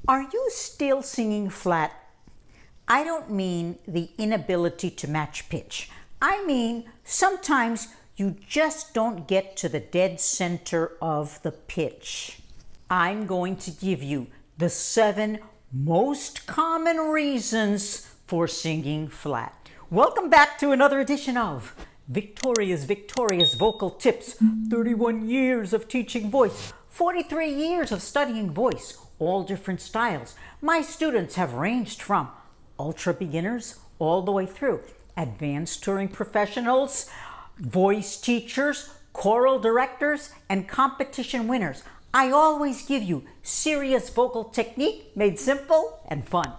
Are you still singing flat? I don't mean the inability to match pitch. I mean sometimes you just don't get to the dead center of the pitch. I'm going to give you the 7 most common reasons for singing flat. Welcome back to another edition of Victoria's Vocal Tips. 31 years of teaching voice, 43 years of studying voice, all different styles. My students have ranged from ultra beginners all the way through advanced touring professionals, voice teachers, choral directors, and competition winners. I always give you serious vocal technique made simple and fun.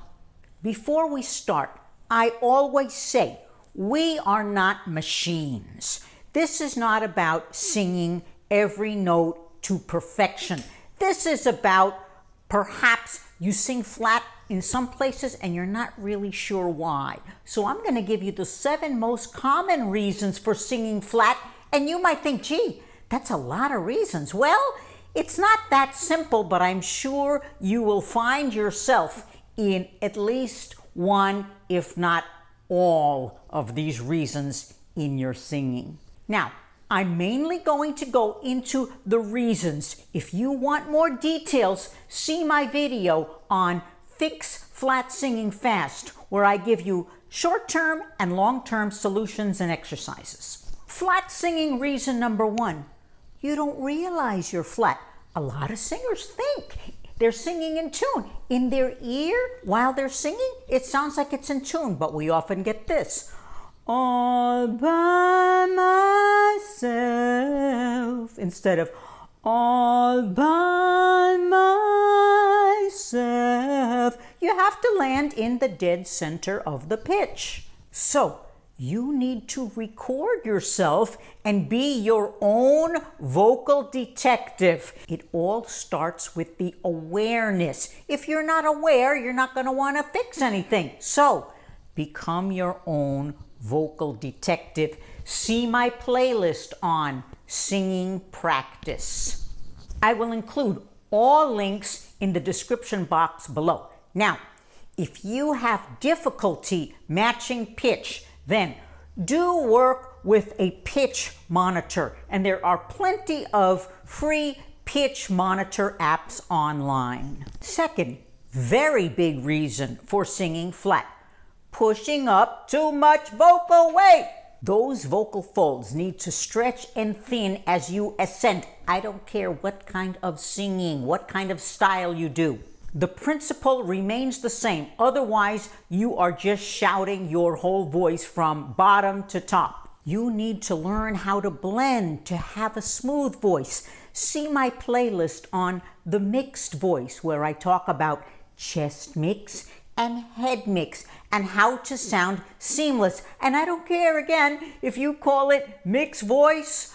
Before we start, I always say we are not machines. This is not about singing every note to perfection. This is about perhaps you sing flat in some places and you're not really sure why. So I'm going to give you the 7 most common reasons for singing flat, and you might think, gee, that's a lot of reasons. Well, it's not that simple, but I'm sure you will find yourself in at least one, if not all, of these reasons in your singing. Now, I'm mainly going to go into the reasons. If you want more details, see my video on Fix Flat Singing Fast, where I give you short-term and long-term solutions and exercises. Flat singing reason number 1, you don't realize you're flat. A lot of singers think they're singing in tune. In their ear, while they're singing, it sounds like it's in tune, but we often get this. All by myself, instead of all by myself. You have to land in the dead center of the pitch. So you need to record yourself and be your own vocal detective. It all starts with the awareness. If you're not aware, you're not going to want to fix anything. So become your own vocal detective. See my playlist on singing practice. I will include all links in the description box below. Now, if you have difficulty matching pitch, then do work with a pitch monitor. And there are plenty of free pitch monitor apps online. Second, very big reason for singing flat: pushing up too much vocal weight. Those vocal folds need to stretch and thin as you ascend. I don't care what kind of singing, what kind of style you do. The principle remains the same. Otherwise, you are just shouting your whole voice from bottom to top. You need to learn how to blend to have a smooth voice. See my playlist on the mixed voice, where I talk about chest mix and head mix and how to sound seamless. And I don't care, again, if you call it mixed voice,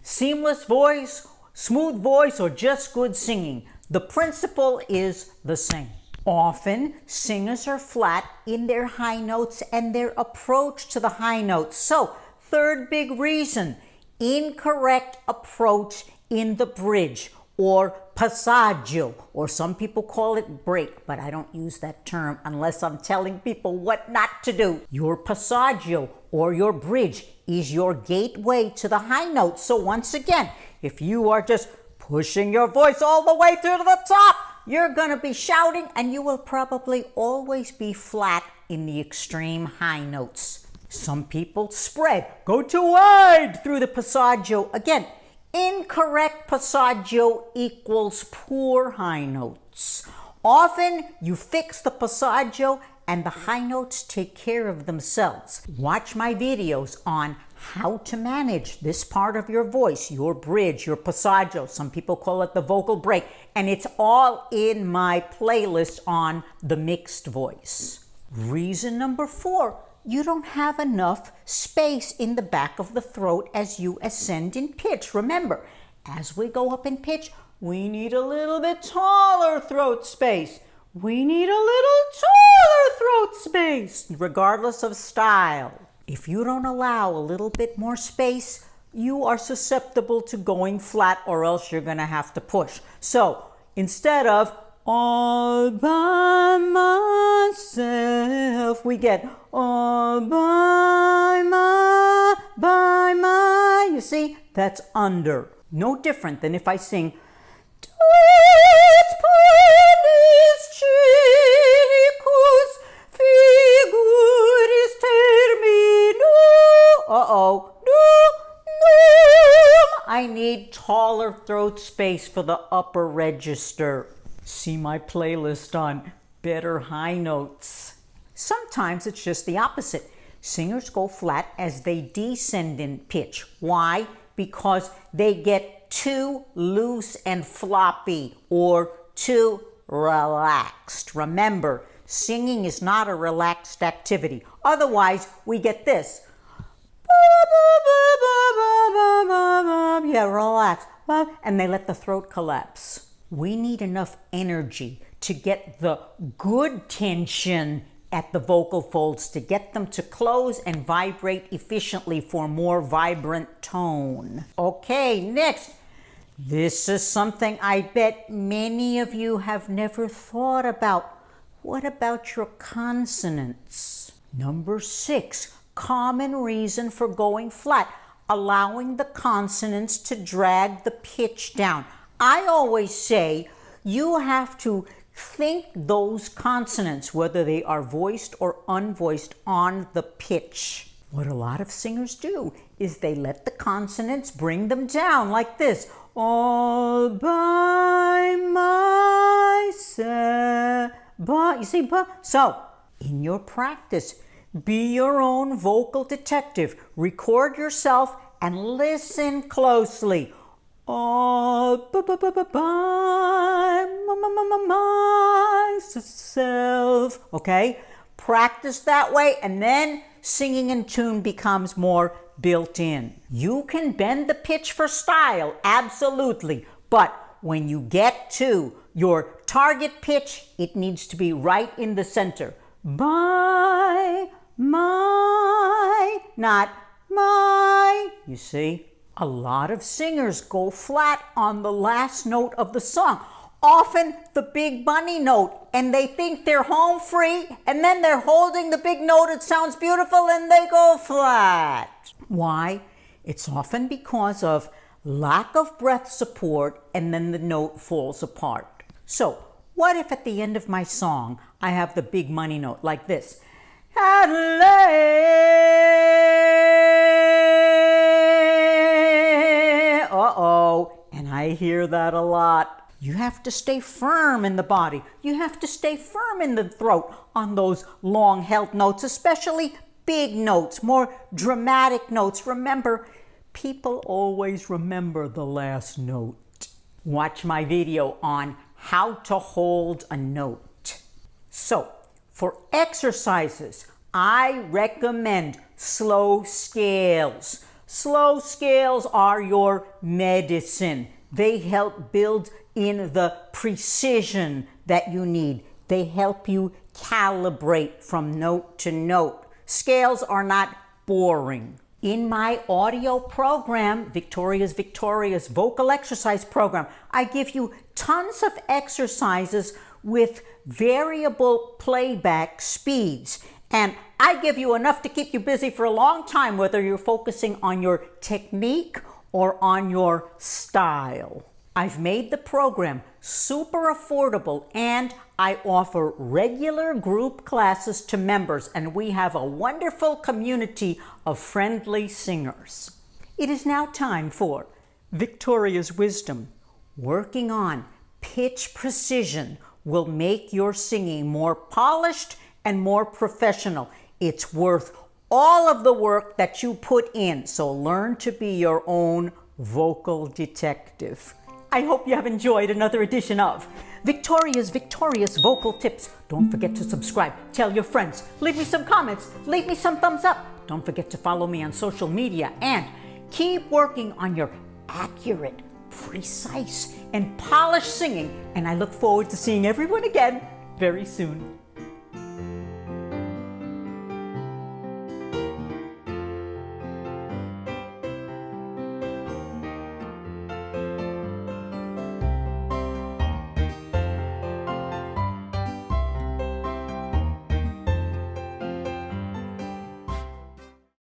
seamless voice, smooth voice, or just good singing. The principle is the same. Often, singers are flat in their high notes and their approach to the high notes. So, third big reason, incorrect approach in the bridge, or passaggio, or some people call it break, but I don't use that term unless I'm telling people what not to do. Your passaggio, or your bridge, is your gateway to the high notes. So once again, if you are just pushing your voice all the way through to the top, you're going to be shouting, and you will probably always be flat in the extreme high notes. Some people spread, go too wide through the passaggio. Again, incorrect passaggio equals poor high notes. Often you fix the passaggio and the high notes take care of themselves. Watch my videos on how to manage this part of your voice, your bridge, your passaggio. Some people call it the vocal break, and it's all in my playlist on the mixed voice. Reason number 4, you don't have enough space in the back of the throat as you ascend in pitch. Remember, as we go up in pitch, we need a little bit taller throat space. We need a little taller throat space, regardless of style. If you don't allow a little bit more space, you are susceptible to going flat, or else you're going to have to push. So instead of all by myself. We get all by my. You see, that's under. No different than if I sing, Dos panis chicos figuris termino. Uh-oh. I need taller throat space for the upper register. See my playlist on better high notes. Sometimes it's just the opposite. Singers go flat as they descend in pitch. Why? Because they get too loose and floppy or too relaxed. Remember, singing is not a relaxed activity. Otherwise, we get this. Yeah, relax. And they let the throat collapse. We need enough energy to get the good tension at the vocal folds, to get them to close and vibrate efficiently for more vibrant tone. Okay, next. This is something I bet many of you have never thought about. What about your consonants? Number 6, common reason for going flat, allowing the consonants to drag the pitch down. I always say you have to think those consonants, whether they are voiced or unvoiced, on the pitch. What a lot of singers do is they let the consonants bring them down like this. All by myself. You see, so in your practice, be your own vocal detective. Record yourself and listen closely. All by myself. Okay? Practice that way, and then singing in tune becomes more built in. You can bend the pitch for style, absolutely. But when you get to your target pitch, it needs to be right in the center. By my, not my. You see? A lot of singers go flat on the last note of the song, often the big bunny note, and they think they're home free, and then they're holding the big note, it sounds beautiful, and they go flat. Why? It's often because of lack of breath support, and then the note falls apart. So, what if at the end of my song, I have the big money note like this? Uh-oh, and I hear that a lot. You have to stay firm in the body. You have to stay firm in the throat on those long held notes, especially big notes, more dramatic notes. Remember, people always remember the last note. Watch my video on how to hold a note. So, for exercises, I recommend slow scales. Slow scales are your medicine. They help build in the precision that you need. They help you calibrate from note to note. Scales are not boring. In my audio program, Victoria's Victorious Vocal Exercise Program, I give you tons of exercises with variable playback speeds. And I give you enough to keep you busy for a long time, whether you're focusing on your technique or on your style. I've made the program super affordable, and I offer regular group classes to members, and we have a wonderful community of friendly singers. It is now time for Victoria's Wisdom. Working on pitch precision will make your singing more polished and more professional. It's worth all of the work that you put in, so learn to be your own vocal detective. I hope you have enjoyed another edition of Victoria's Victorious Vocal Tips. Don't forget to subscribe, tell your friends, leave me some comments, leave me some thumbs up. Don't forget to follow me on social media, and keep working on your accurate, precise, and polished singing. And I look forward to seeing everyone again very soon.